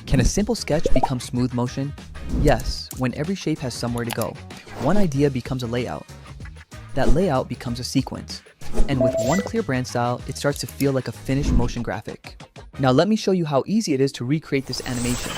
Can a simple sketch become smooth motion? Yes, when every shape has somewhere to go. One idea becomes a layout. That layout becomes a sequence. And with one clear brand style, it starts to feel like a finished motion graphic. Now let me show you how easy it is to recreate this animation.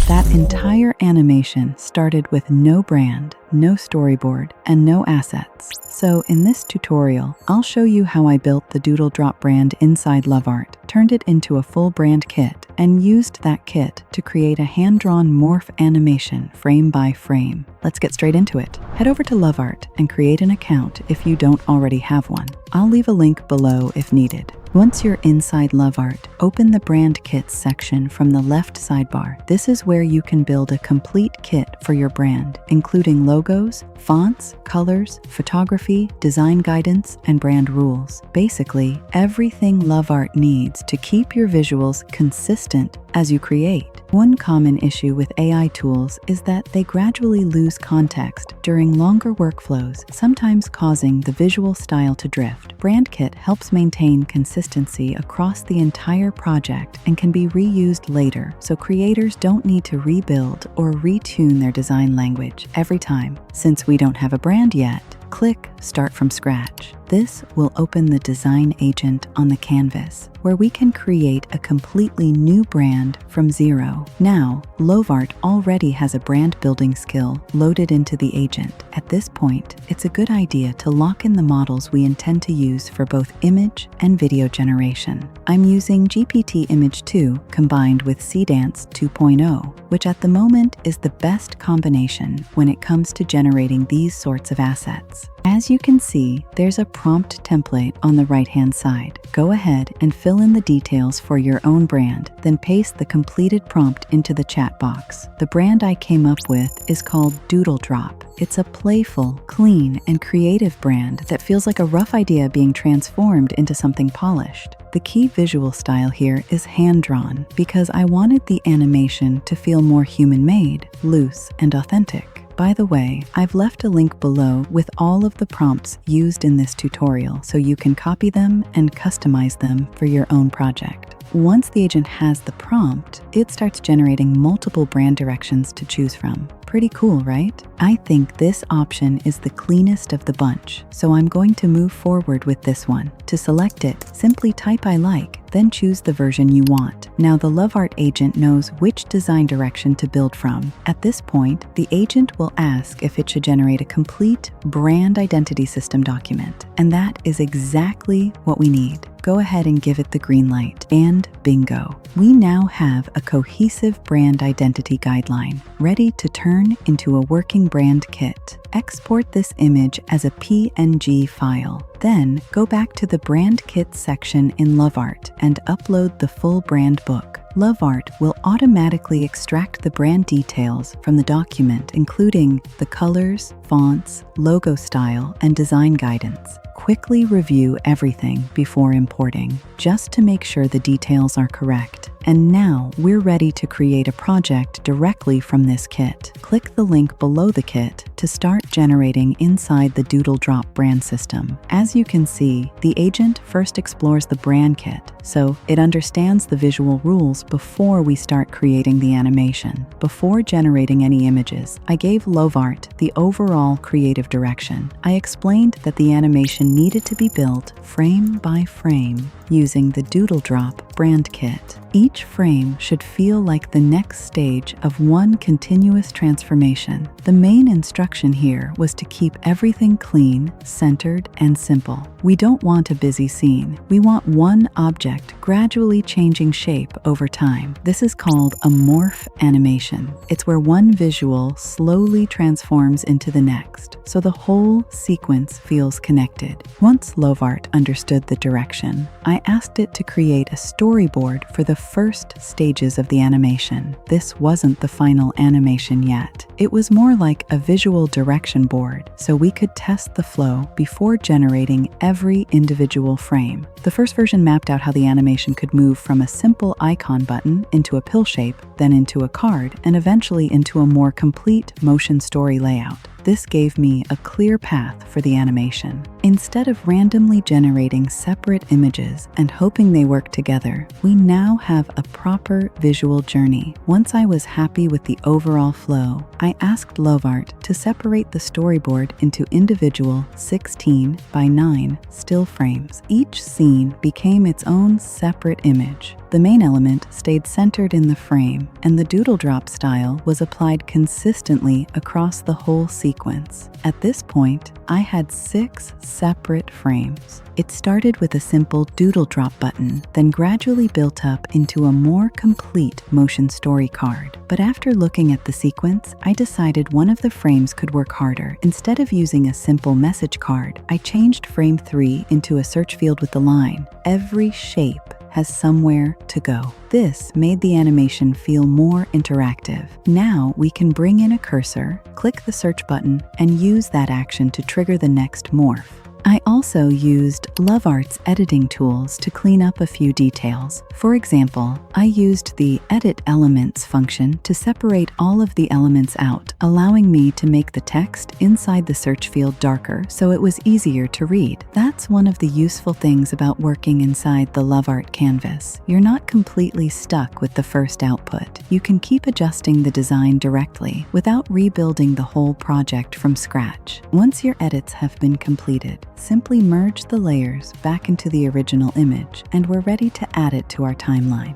That entire animation started with no brand, no storyboard, and no assets. So in this tutorial, I'll show you how I built the DoodleDrop brand inside Lovart, turned it into a full brand kit, and used that kit to create a hand-drawn morph animation frame by frame. Let's get straight into it. Head over to Lovart and create an account if you don't already have one. I'll leave a link below if needed. Once you're inside Lovart, open the Brand Kits section from the left sidebar. This is where you can build a complete kit for your brand, including logos, fonts, colors, photography, design guidance, and brand rules. Basically, everything Lovart needs to keep your visuals consistent as you create. One common issue with AI tools is that they gradually lose context during longer workflows, sometimes causing the visual style to drift. BrandKit helps maintain consistency across the entire project and can be reused later, so creators don't need to rebuild or retune their design language every time. Since we don't have a brand yet, click Start from Scratch. This will open the design agent on the canvas, where we can create a completely new brand from zero. Now, Lovart already has a brand building skill loaded into the agent. At this point, it's a good idea to lock in the models we intend to use for both image and video generation. I'm using GPT Image 2 combined with SeeDance 2.0, which at the moment is the best combination when it comes to generating these sorts of assets. As you can see, there's a prompt template on the right-hand side. Go ahead and fill in the details for your own brand, then paste the completed prompt into the chat box. The brand I came up with is called DoodleDrop. It's a playful, clean, and creative brand that feels like a rough idea being transformed into something polished. The key visual style here is hand-drawn because I wanted the animation to feel more human-made, loose, and authentic. By the way, I've left a link below with all of the prompts used in this tutorial so you can copy them and customize them for your own project. Once the agent has the prompt, it starts generating multiple brand directions to choose from. Pretty cool, right? I think this option is the cleanest of the bunch, so I'm going to move forward with this one. To select it, simply type I like, then choose the version you want. Now the Lovart agent knows which design direction to build from. At this point, the agent will ask if it should generate a complete brand identity system document, and that is exactly what we need. Go ahead and give it the green light, and bingo. We now have a cohesive brand identity guideline, ready to turn into a working brand kit. Export this image as a PNG file. Then go back to the Brand Kit section in Lovart and upload the full brand book. Lovart will automatically extract the brand details from the document, including the colors, fonts, logo style, and design guidance. Quickly review everything before importing, just to make sure the details are correct. And now we're ready to create a project directly from this kit. Click the link below the kit to start generating inside the DoodleDrop brand system. As you can see, the agent first explores the brand kit, so it understands the visual rules before we start creating the animation. Before generating any images, I gave Lovart the overall creative direction. I explained that the animation needed to be built frame by frame using the DoodleDrop brand kit. Each frame should feel like the next stage of one continuous transformation. The main instruction here was to keep everything clean, centered, and simple. We don't want a busy scene. We want one object gradually changing shape over time. This is called a morph animation. It's where one visual slowly transforms into the next, so the whole sequence feels connected. Once Lovart understood the direction, I asked it to create a storyboard for the first stages of the animation. This wasn't the final animation yet. It was more like a visual direction board, so we could test the flow before generating every individual frame. The first version mapped out how the animation could move from a simple icon button into a pill shape, then into a card, and eventually into a more complete motion story layout. This gave me a clear path for the animation. Instead of randomly generating separate images and hoping they work together, we now have a proper visual journey. Once I was happy with the overall flow, I asked Lovart to separate the storyboard into individual 16 by 9 still frames. Each scene became its own separate image. The main element stayed centered in the frame, and the DoodleDrop style was applied consistently across the whole sequence. At this point, I had 6 separate frames. It started with a simple DoodleDrop button, then gradually built up into a more complete motion story card. But after looking at the sequence, I decided one of the frames could work harder. Instead of using a simple message card, I changed frame 3 into a search field with the line, "Every shape has somewhere to go." This made the animation feel more interactive. Now we can bring in a cursor, click the search button, and use that action to trigger the next morph. I also used Lovart's editing tools to clean up a few details. For example, I used the Edit Elements function to separate all of the elements out, allowing me to make the text inside the search field darker so it was easier to read. That's one of the useful things about working inside the Lovart canvas. You're not completely stuck with the first output. You can keep adjusting the design directly without rebuilding the whole project from scratch. Once your edits have been completed, simply merge the layers back into the original image, and we're ready to add it to our timeline.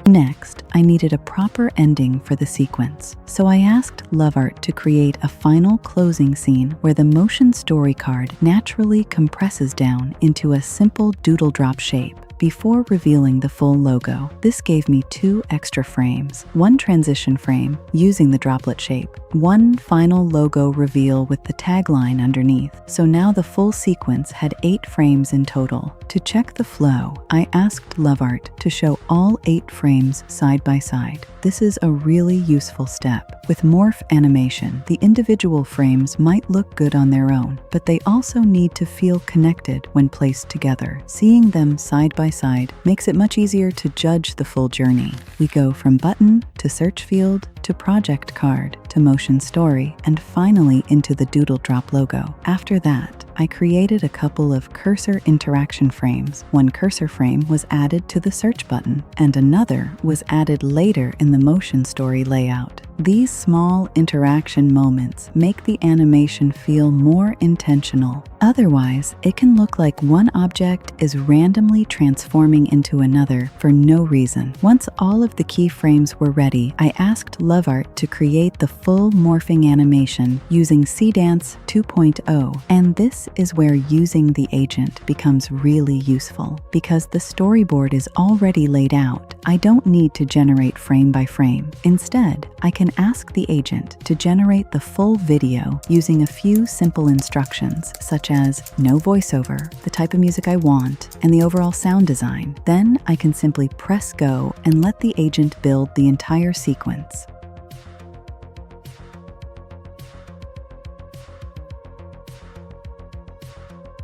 Next, I needed a proper ending for the sequence, so I asked Lovart to create a final closing scene where the motion story card naturally compresses down into a simple DoodleDrop shape before revealing the full logo. This gave me 2 extra frames, 1 transition frame using the droplet shape, 1 final logo reveal with the tagline underneath. So now the full sequence had 8 frames in total. To check the flow, I asked Lovart to show all 8 frames side by side. This is a really useful step. With morph animation, the individual frames might look good on their own, but they also need to feel connected when placed together. Seeing them side by side makes it much easier to judge the full journey. We go from button to search field to project card to motion story, and finally into the DoodleDrop logo. After that, I created a couple of cursor interaction frames. One cursor frame was added to the search button, and another was added later in the motion story layout. These small interaction moments make the animation feel more intentional. Otherwise, it can look like one object is randomly transforming into another for no reason. Once all of the keyframes were ready, I asked Lovart to create the full morphing animation using SeeDance 2.0, and this is where using the agent becomes really useful. Because the storyboard is already laid out, I don't need to generate frame by frame. Instead, I can ask the agent to generate the full video using a few simple instructions, such as no voiceover, the type of music I want, and the overall sound design. Then I can simply press go and let the agent build the entire sequence.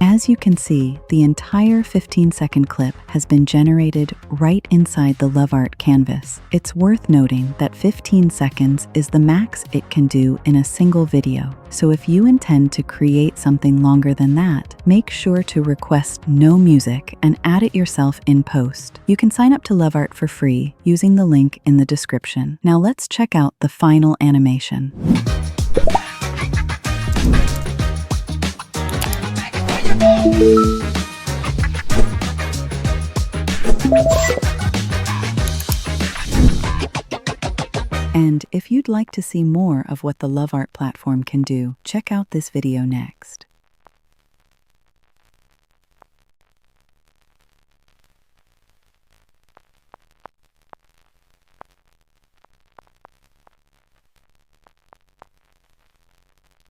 As you can see, the entire 15-second clip has been generated right inside the Lovart canvas. It's worth noting that 15 seconds is the max it can do in a single video. So if you intend to create something longer than that, make sure to request no music and add it yourself in post. You can sign up to Lovart for free using the link in the description. Now let's check out the final animation. And if you'd like to see more of what the Lovart platform can do, check out this video next.